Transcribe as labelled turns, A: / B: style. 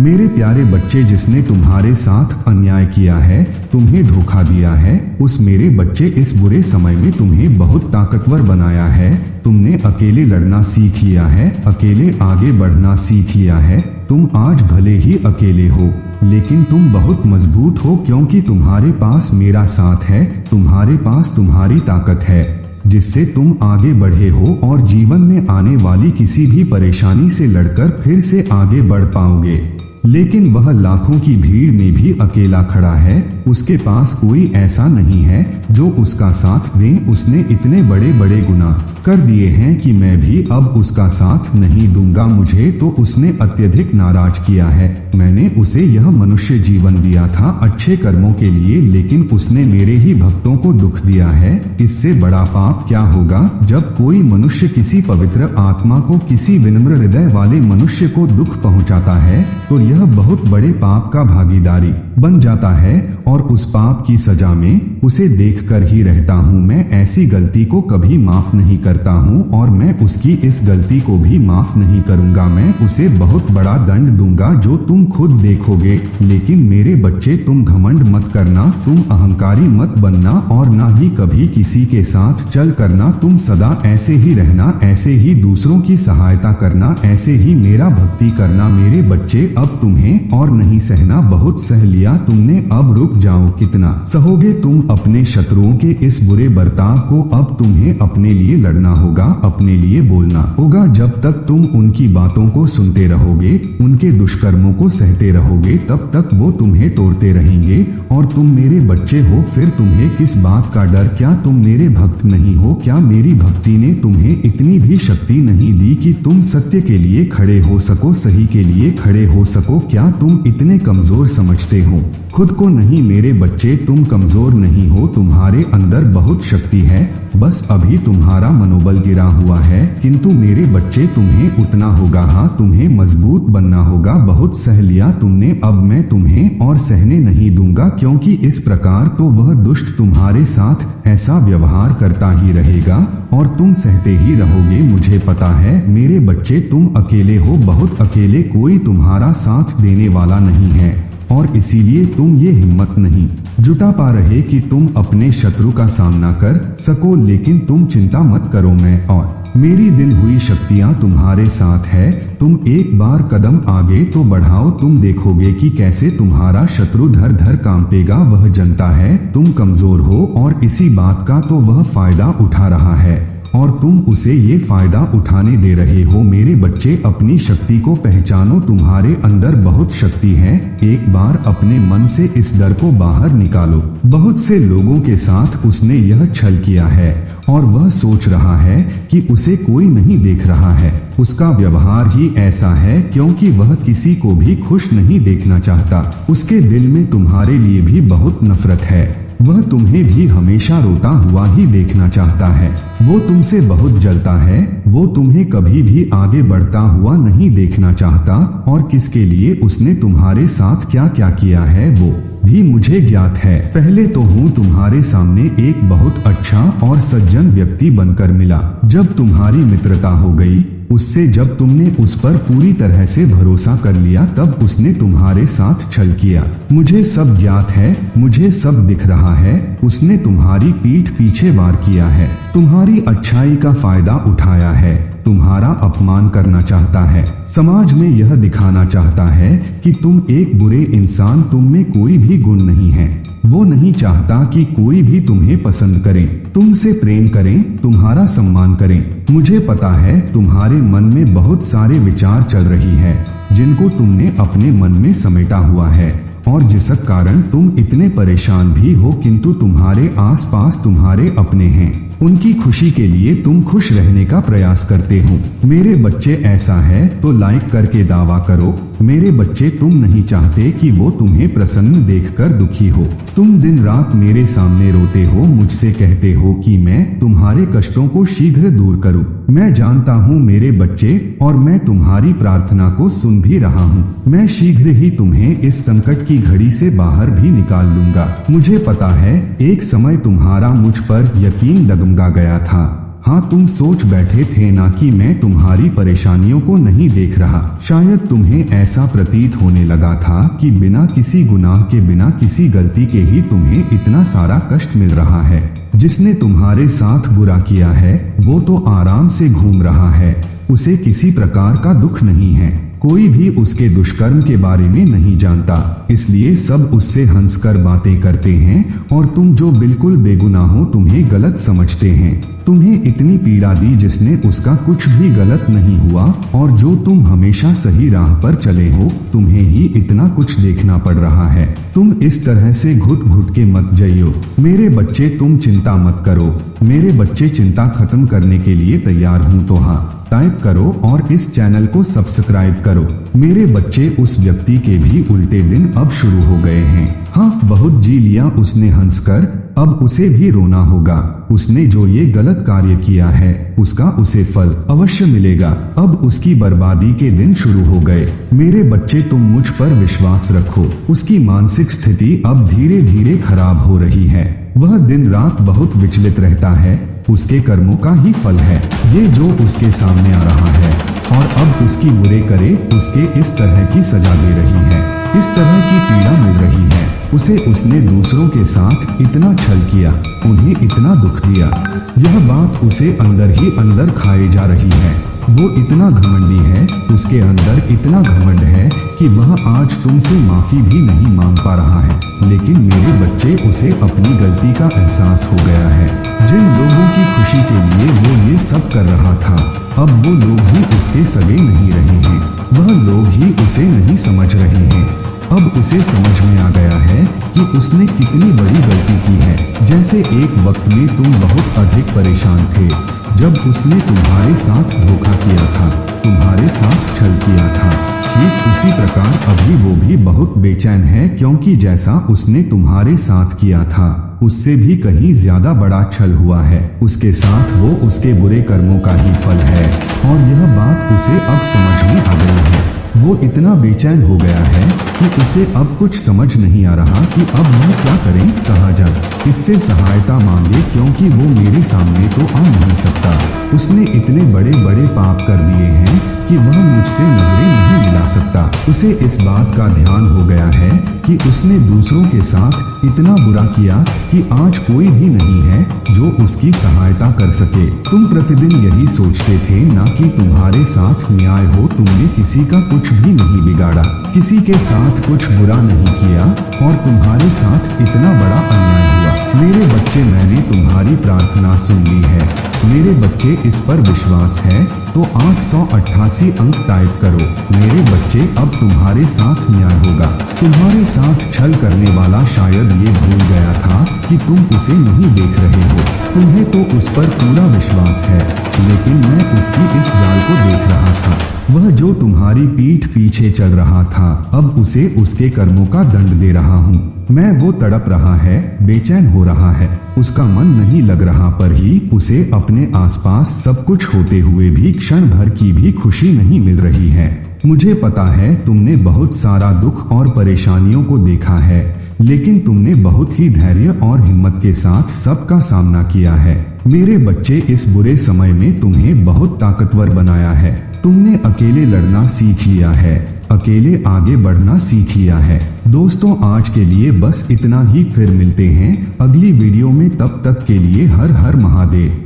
A: मेरे प्यारे बच्चे, जिसने तुम्हारे साथ अन्याय किया है, तुम्हें धोखा दिया है, उस मेरे बच्चे इस बुरे समय में तुम्हें बहुत ताकतवर बनाया है। तुमने अकेले लड़ना सीख लिया है, अकेले आगे बढ़ना सीख लिया है। तुम आज भले ही अकेले हो, लेकिन तुम बहुत मजबूत हो, क्योंकि तुम्हारे पास मेरा साथ है, तुम्हारे पास तुम्हारी ताकत है, जिससे तुम आगे बढ़े हो और जीवन में आने वाली किसी भी परेशानी से लड़कर फिर से आगे बढ़ पाओगे। लेकिन वह लाखों की भीड़ में भी अकेला खड़ा है, उसके पास कोई ऐसा नहीं है जो उसका साथ दे। उसने इतने बड़े बड़े गुनाह कर दिए हैं कि मैं भी अब उसका साथ नहीं दूंगा। मुझे तो उसने अत्यधिक नाराज किया है। मैंने उसे यह मनुष्य जीवन दिया था अच्छे कर्मों के लिए, लेकिन उसने मेरे ही भक्तों को दुख दिया है। इससे बड़ा पाप क्या होगा जब कोई मनुष्य किसी पवित्र आत्मा को, किसी विनम्र हृदय वाले मनुष्य को दुख पहुंचाता है, तो यह बहुत बड़े पाप का भागीदारी बन जाता है और उस पाप की सजा में उसे देखकर ही रहता हूँ। मैं ऐसी गलती को कभी माफ नहीं करता हूँ और मैं उसकी इस गलती को भी माफ नहीं करूँगा। मैं उसे बहुत बड़ा दंड दूंगा जो तुम खुद देखोगे। लेकिन मेरे बच्चे, तुम घमंड मत करना, तुम अहंकारी मत बनना और ना ही कभी किसी के साथ चल करना। तुम सदा ऐसे ही रहना, ऐसे ही दूसरों की सहायता करना, ऐसे ही मेरा भक्ति करना। मेरे बच्चे, अब तुम्हें और नहीं सहना, बहुत सह लिया तुमने, अब रुक जाओ। कितना सहोगे तुम अपने शत्रुओं के इस बुरे बर्ताव को? अब तुम्हें अपने लिए लड़ना होगा, अपने लिए बोलना होगा। जब तक तुम उनकी बातों को सुनते रहोगे, उनके दुष्कर्मों को सहते रहोगे, तब तक वो तुम्हें तोड़ते रहेंगे। और तुम मेरे बच्चे हो, फिर तुम्हें किस बात का डर? क्या तुम मेरे भक्त नहीं हो? क्या मेरी भक्ति ने तुम्हें इतनी भी शक्ति नहीं दी कि तुम सत्य के लिए खड़े हो सको, सही के लिए खड़े हो सको? क्या तुम इतने कमजोर समझते हो खुद को? नहीं मेरे बच्चे, तुम कमजोर नहीं हो, तुम्हारे अंदर बहुत शक्ति है, बस अभी तुम्हारा मनोबल गिरा हुआ है। किंतु मेरे बच्चे, तुम्हें उतना होगा, हाँ तुम्हें मजबूत बनना होगा। बहुत सह लिया तुमने, अब मैं तुम्हें और सहने नहीं दूंगा, क्योंकि इस प्रकार तो वह दुष्ट तुम्हारे साथ ऐसा व्यवहार करता ही रहेगा और तुम सहते ही रहोगे। मुझे पता है मेरे बच्चे, तुम अकेले हो, बहुत अकेले, कोई तुम्हारा साथ देने वाला नहीं है और इसीलिए तुम ये हिम्मत नहीं जुटा पा रहे कि तुम अपने शत्रु का सामना कर सको। लेकिन तुम चिंता मत करो, मैं और मेरी दिन हुई शक्तियां तुम्हारे साथ है। तुम एक बार कदम आगे तो बढ़ाओ, तुम देखोगे कि कैसे तुम्हारा शत्रु धर धर कांपेगा। वह जनता है तुम कमजोर हो और इसी बात का तो वह फायदा उठा रहा है और तुम उसे ये फायदा उठाने दे रहे हो। मेरे बच्चे, अपनी शक्ति को पहचानो, तुम्हारे अंदर बहुत शक्ति है। एक बार अपने मन से इस डर को बाहर निकालो। बहुत से लोगों के साथ उसने यह छल किया है और वह सोच रहा है कि उसे कोई नहीं देख रहा है। उसका व्यवहार ही ऐसा है क्योंकि वह किसी को भी खुश नहीं देखना चाहता। उसके दिल में तुम्हारे लिए भी बहुत नफरत है। वह तुम्हें भी हमेशा रोता हुआ ही देखना चाहता है। वो तुमसे बहुत जलता है। वो तुम्हें कभी भी आगे बढ़ता हुआ नहीं देखना चाहता और किसके लिए उसने तुम्हारे साथ क्या क्या किया है वो भी मुझे ज्ञात है। पहले तो हूँ तुम्हारे सामने एक बहुत अच्छा और सज्जन व्यक्ति बनकर मिला। जब तुम्हारी मित्रता हो गई उससे, जब तुमने उस पर पूरी तरह से भरोसा कर लिया, तब उसने तुम्हारे साथ छल किया। मुझे सब ज्ञात है, मुझे सब दिख रहा है। उसने तुम्हारी पीठ पीछे वार किया है, तुम्हारी अच्छाई का फायदा उठाया है, तुम्हारा अपमान करना चाहता है, समाज में यह दिखाना चाहता है कि तुम एक बुरे इंसान, तुम में कोई भी गुण नहीं है। वो नहीं चाहता कि कोई भी तुम्हें पसंद करे, तुमसे प्रेम करें, तुम्हारा सम्मान करें। मुझे पता है तुम्हारे मन में बहुत सारे विचार चल रही है जिनको तुमने अपने मन में समेटा हुआ है और जिस कारण तुम इतने परेशान भी हो। किंतु तुम्हारे आसपास तुम्हारे अपने हैं, उनकी खुशी के लिए तुम खुश रहने का प्रयास करते हो। मेरे बच्चे, ऐसा है तो लाइक करके दावा करो। मेरे बच्चे, तुम नहीं चाहते कि वो तुम्हें प्रसन्न देखकर दुखी हो। तुम दिन रात मेरे सामने रोते हो, मुझसे कहते हो कि मैं तुम्हारे कष्टों को शीघ्र दूर करूं। मैं जानता हूँ मेरे बच्चे, और मैं तुम्हारी प्रार्थना को सुन भी रहा हूँ। मैं शीघ्र ही तुम्हें इस संकट की घड़ी से बाहर भी निकाल लूंगा। मुझे पता है एक समय तुम्हारा मुझ पर यकीन डगमगा गया था, हाँ, तुम सोच बैठे थे ना कि मैं तुम्हारी परेशानियों को नहीं देख रहा। शायद तुम्हें ऐसा प्रतीत होने लगा था कि बिना किसी गुनाह के, बिना किसी गलती के ही तुम्हें इतना सारा कष्ट मिल रहा है। जिसने तुम्हारे साथ बुरा किया है वो तो आराम से घूम रहा है, उसे किसी प्रकार का दुख नहीं है। कोई भी उसके दुष्कर्म के बारे में नहीं जानता, इसलिए सब उससे हंसकर बातें करते हैं और तुम जो बिल्कुल बेगुनाह हो तुम्हें गलत समझते हैं। तुम्हें इतनी पीड़ा दी जिसने उसका कुछ भी गलत नहीं हुआ, और जो तुम हमेशा सही राह पर चले हो तुम्हें ही इतना कुछ देखना पड़ रहा है। तुम इस तरह से घुट घुट के मत जाइयो। मेरे बच्चे, तुम चिंता मत करो। मेरे बच्चे, चिंता खत्म करने के लिए तैयार हूँ तो हाँ टाइप करो और इस चैनल को सब्सक्राइब करो। मेरे बच्चे, उस व्यक्ति के भी उल्टे दिन अब शुरू हो गए हैं। हाँ, बहुत जी लिया उसने हंसकर, अब उसे भी रोना होगा। उसने जो ये गलत कार्य किया है उसका उसे फल अवश्य मिलेगा। अब उसकी बर्बादी के दिन शुरू हो गए। मेरे बच्चे, तुम मुझ पर विश्वास रखो। उसकी मानसिक स्थिति अब धीरे धीरे खराब हो रही है। वह दिन रात बहुत विचलित रहता है। उसके कर्मों का ही फल है ये जो उसके सामने आ रहा है, और अब उसकी बुरे करे उसके इस तरह की सजा दे रही है, इस तरह की पीड़ा मिल रही है उसे। उसने दूसरों के साथ इतना छल किया, उन्हें इतना दुख दिया, यह बात उसे अंदर ही अंदर खाए जा रही है। वो इतना घमंडी है, उसके अंदर इतना घमंड है कि वह आज तुमसे माफी भी नहीं मांग पा रहा है। लेकिन मेरे बच्चे, उसे अपनी गलती का एहसास हो गया है। जिन लोगों की खुशी के लिए वो ये सब कर रहा था, अब वो लोग ही उसके सगे नहीं रहे हैं, वह लोग ही उसे नहीं समझ रहे हैं। अब उसे समझ में आ गया है कि उसने कितनी बड़ी गलती की है। जैसे एक वक्त में तुम बहुत अधिक परेशान थे जब उसने तुम्हारे साथ धोखा किया था, तुम्हारे साथ छल किया था, ठीक उसी प्रकार अभी वो भी बहुत बेचैन है, क्योंकि जैसा उसने तुम्हारे साथ किया था उससे भी कहीं ज्यादा बड़ा छल हुआ है उसके साथ। वो उसके बुरे कर्मों का ही फल है, और यह बात उसे अब समझ में आ गई है। वो इतना बेचैन हो गया है कि उसे अब कुछ समझ नहीं आ रहा कि अब वह क्या करें, कहाँ जाए, इससे सहायता मांगे, क्योंकि वो मेरे सामने तो आ नहीं सकता। उसने इतने बड़े बड़े पाप कर दिए हैं कि वह मुझसे नजरें नहीं मिला सकता। उसे इस बात का ध्यान हो गया है कि उसने दूसरों के साथ इतना बुरा किया कि आज कोई भी नहीं है जो उसकी सहायता कर सके। तुम प्रतिदिन यही सोचते थे ना कि तुम्हारे साथ न्याय हो, तुमने किसी का कुछ भी नहीं बिगाड़ा, किसी के साथ कुछ बुरा नहीं किया, और तुम्हारे साथ इतना बड़ा अन्याय हुआ। मेरे बच्चे, मैंने तुम्हारी प्रार्थना सुन ली है। मेरे बच्चे, इस पर विश्वास है तो 888 अंक टाइप करो। मेरे बच्चे, अब तुम्हारे साथ न्याय होगा। तुम्हारे साथ छल करने वाला शायद ये भूल गया था कि तुम उसे नहीं देख रहे हो। तुम्हें तो उस पर पूरा विश्वास है, लेकिन मैं उसकी इस जाल को देख रहा था। वह जो तुम्हारी पीठ पीछे चल रहा था, अब उसे उसके कर्मों का दंड दे रहा हूँ मैं। वो तड़प रहा है, बेचैन हो रहा है, उसका मन नहीं लग रहा, पर ही उसे अपने आसपास सब कुछ होते हुए भी क्षण भर की भी खुशी नहीं मिल रही है। मुझे पता है तुमने बहुत सारा दुख और परेशानियों को देखा है, लेकिन तुमने बहुत ही धैर्य और हिम्मत के साथ सबका सामना किया है। मेरे बच्चे, इस बुरे समय में तुम्हें बहुत ताकतवर बनाया है। तुमने अकेले लड़ना सीख लिया है, अकेले आगे बढ़ना सीख लिया है। दोस्तों, आज के लिए बस इतना ही, फिर मिलते हैं अगली वीडियो में। तब तक के लिए हर हर महादेव।